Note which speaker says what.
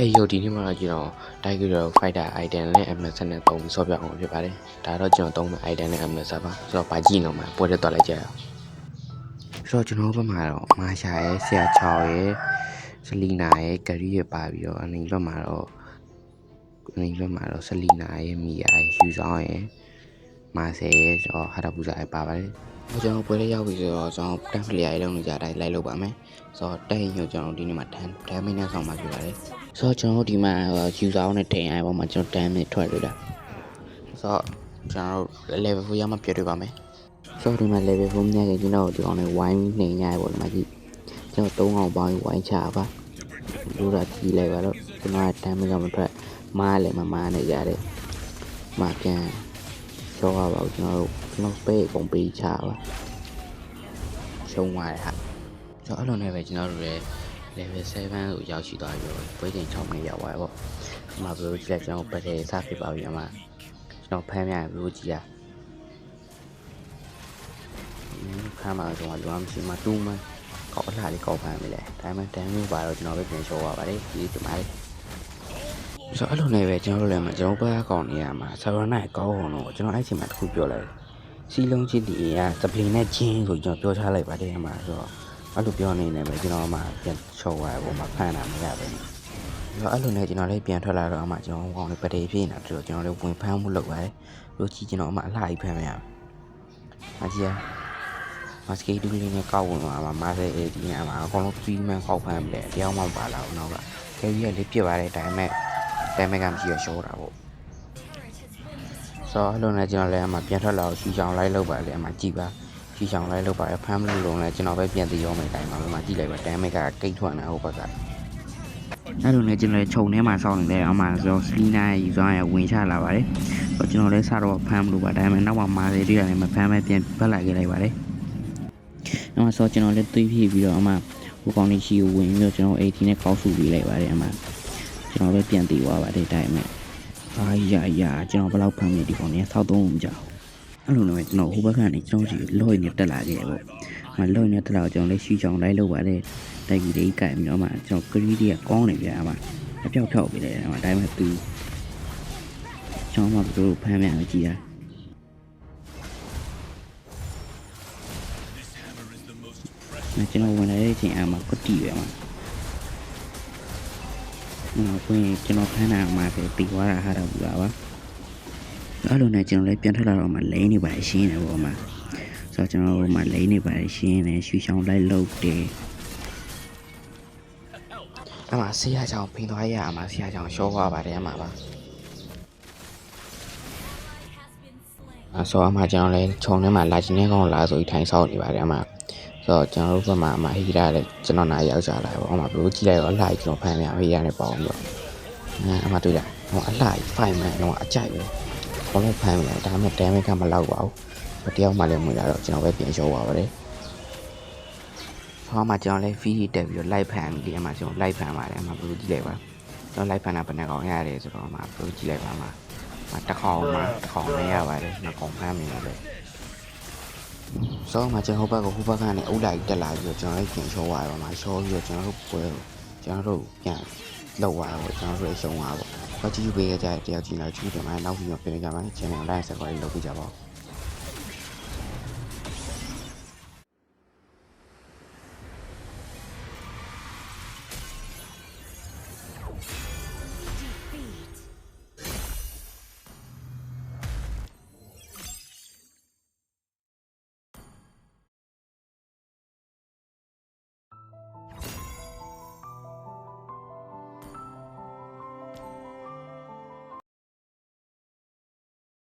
Speaker 1: Hey yo ဒီနေ့မှာတော့ကျွန်တော် Tiger Fighter item နဲ့ MS နဲ့ပုံပြီးဆော့ပြအောင်ဖြစ်ပါတယ်ဒါတော့ကျွန်တော်သုံးမဲ့ item နဲ့ MS ပါဆိုတော့ဗာကြည့်နေမှာပွဲတက်သွားလိုက်ကြရအောင်ဆိုတော့ကျွန်တော်ဘက်မှာတော့မာရှာရဲ့ဆရာ6ရဲ့စလီနာရဲ့ဂရီရဲ့ပါပြီးတော့အနေဘက်မှာတော့စလီနာရဲ့မီယာရဲ့ယူဆောင်ရဲ့မာဆယ်ရဲ့ဆိုတော့ဟာတာပူဇာရဲ့ပါပါတယ်ကျွန်တော်ပွဲလေးရောက်ပြီဆိုတော့ကျွန်တော်တန်ဖလီယာရေးလုံးနေကြတိုင်းလိုက်လုပ်ပါမယ်ဆိုတော့တက်ရင်ကျွန်တော်ဒီနေ့မှာဒမ်းမင်းနဲ့ဆောင်ပါပြပါတယ်ဆိုတော့ကျွန်တော်ဒီမှာယူဆောင်နဲ့ထိန်အိုင်ပေါ်မှာကျွန်တော်ဒမ်းမင်းထွက်လို့တာဆိုတော့ကျွန်တော် level 4ရမှပြတ်တွေ့ပါမယ်ဆိုတော့ဒီမှာ level 4ညခဲ့ကျွန်တော်ဒီအောင်နဲ့ဝိုင်းနေညရပေါ့ဒီမှာကြည့်ကျွန်တော်3အောင်ပေါင်းဝိုင်းချပါလို့တာကြည့်လိုက်ပါတော့ကျွန်တော်ဒမ်းမင်းကမထွက်မားလည်းမမားနေကြတယ်မာပြန်ရှော့ရပါဘူးကျွန်တော်ပေးကုန်ပေးချပါရှုံးသွားတယ်ဟာဆိုတော့အဲ့လိုနဲ့ပဲကျွန်တော်တို့လည်း level 7ကိုရောက်ရှိသွားပြီပွဲချိန်6မိနစ်ရောက်သွားပြီပေါ့ဒီမှာဘယ်လိုကြည့်လဲကျွန်တော်ပတ်တယ်စဖြစ်ပါပြီအမကျွန်တော်ဖမ်းမြန်ဘယ်လိုကြည့်ရခါမှာကျွန်တော်လွမ်းမရှိမှတူးမှကောက်အလှလေးကောက်ဖမ်းမိလဲဒါမှတန်းမျိုးပါတော့ကျွန်တော်ပဲပြန်ရှော့ရပါတယ်ဒီဒီမှာဆိုတော့အဲ့လိုနဲ့ပဲကျွန်တော်တို့လည်းကျွန်တော်ဘက်ကောင်နေရမှာဆာရနာကောင်းအောင်တော့ကျွန်တော်အဲ့ချိန်မှာတစ်ခုပြောလိုက်စီလုံးချင်းဒီကစပလင်နဲ့ချင်းဆိုကျွန်တော်ပြောထားလိုက်ပါတယ်အမဆိုတော့အဲ့လိုပြောနေနေပဲကျွန်တော်မှပြန်ချော့သွားတယ်ပေါ့မဖမ်းတာမရပဲ။အဲ့လိုနဲ့ကျွန်တော်လည်းပြန်ထွက်လာတော့အမကျွန်တော်ကောင်းလေးပတေးပြေးနေတာတို့ကျွန်တော်လည်းဝင်ဖမ်းမှုလုပ်ပါတယ်။တို့ကြီးကျွန်တော်အမအလှကြီးဖမ်းမရဘူး။အကြီးကမစကေတူးလေးနဲ့ကောက်ဝင်သွားမှာမားတဲ့အေဒီနဲ့အမအကုန်လုံးပြီးမှကောက်ဖမ်းပြီလေ။တရားမှမပါလာဘူးနောက်က။ခဲကြီးကလေးပြစ်ပါတယ်ဒါပေမဲ့ကမရှိရရှော့တာပေါ့။ဆိုတော့အဲ့လိုနဲ့ကျွန်တော်လည်းအမပြန်ထွက်လာတော့ရှူချောင်းလိုက်လုပ်ပါလေအမကြည့်ပါ။ရှူချောင်းလိုက်လုပ်ပါဖမ်းလို့လုံးလဲကျွန်တော်ပဲပြန်တည်ရောမယ်တိုင်းမှာကြည့်လိုက်ပါဒမ်းမက်ကကိတ်ထွက်နေဟိုဘက်ကအဲ့လိုနဲ့ကျွန်တော်လည်းခြုံထဲမှာစောင့်နေတယ်အမှဆိုစလီနာရဲ့ယူဆောင်ရဲ့ဝင်ချလာပါတယ်ဆိုတော့ကျွန်တော်လည်းစတော့ဖမ်းလို့ပါဒါပေမဲ့နောက်မှမာသေးတွေကလည်းမဖမ်းပဲပြန်ဖက်လိုက်ခဲ့လိုက်ပါတယ်အမှဆိုကျွန်တော်လည်းတွေးဖြည့်ပြီးတော့အမှဟိုကောင်လေးရှိကိုဝင်ပြီးတော့ကျွန်တော်80နဲ့ကောက်စုပြီးလိုက်ပါတယ်အမှကျွန်တော်ပဲပြန်တည်သွားပါတယ်ဒါပေမဲ့အာရကျွန်တော်ဘယ်လောက်ဖမ်းမိဒီကောင်လေးထောက်သုံးမကြောက်အဲ့လိုနဲ့ကျွန်တော်ဟိုဘက်ကနေကျွန်တော်စီလော့နေတက်လာခဲ့ရပေါ့။မလော့နေတက်လာကျွန်တော်လည်းရှူချောင်းလိုက်လုပ်ပါတယ်။တိုက်ကြီးလေးကြိုက်ပြီးတော့မှကျွန်တော်ကရီးတွေကကောင်းနေပြန်အမ။အပြောက်ထောက်ပြီးတယ်အမဒါပေမဲ့သူကျွန်တော်မှဘယ်လိုဖမ်းမြန်ကြည့်ရ။ကျွန်တော်ဝင်လာတဲ့အချိန်အမကတိပဲအမ။ကျွန်တော်ဖမ်းတာအမပဲပြီးသွားတာဟာတော့ဘူးပါ။အဲ့လိုနဲ့ကျွန်တော်လည်းပြန်ထွက်လာတော့မှလိမ့်နေပါရှင်းနေပေါ့မှာဆိုတော့ကျွန်တော်တို့မှလိမ့်နေပါရှင်းနေရှူချောင်းလိုက်လုပ်တယ်အမဆရာချောင်းဖိန်သွားရအမဆရာချောင်းရှော့သွားပါတယ်အမပါဆိုတော့အမကျွန်တော်လည်းခြုံထဲမှာလာချင်းနေကောင်းလာဆိုပြီးထိုင်ဆောက်နေပါတယ်အမဆိုတော့ကျွန်တော်တို့ဘက်မှာအမဟီရာလည်းကျွန်တော်နားရောက်ကြလာပေါ့အမဘလို့ကြည့်လိုက်တော့အလှကြီးကျွန်တော်ဖမ်းနေဟီရာနဲ့ပေါအောင်တော့အမတွေ့လားဟိုအလှကြီးဖိုင်မှန်တော့အကြိုက်ပဲဘာလို့ဖမ်းမလဲဒါမှမဟုတ်ဒမ်းမက်ကမလောက်ပါဘူးတယောက်မှလည်းမဝင်လာတော့ကျွန်တော်ပဲပြန်ရှော့ပါပါတယ်ဟောမှာကျွန်တော်လည်းဖီးတက်ပြီးတော့လိုက်ဖမ်းပြီးအမှကျွန်တော်လိုက်ဖမ်းပါတယ်အမှဘယ်လိုကြည့်လိုက်ပါကျွန်တော်လိုက်ဖမ်းတာဘယ်နှကောင်ရတယ်ဆိုတော့အမှဘယ်လိုကြည့်လိုက်ပါမှာတစ်ခေါင်မရပါတယ်နှစ်ကောင်ဖမ်းမိတယ်ဆိုတော့မှကျွန်တော်ဟိုဘက်ကနေအုပ်လိုက်တက်လာပြီးတော့ကျွန်တော်လည်းပြန်ရှော့သွားပါမှာရှော့ပြီးတော့ကျွန်တော်တို့ပွဲကိုကျွန်တော်တို့ပြန်လောက်သွားတော့ကျွန်တော်တို့ရှုံးသွားပေါ့ဘာကြည့်ပေးကြတဲ့တယောက်ချင်းလာကြည့်တယ်မှာနောက်ပြီးတော့ပြင်ကြမှာ channel လိုက် subscribe လုပ်ပေးကြပါဦး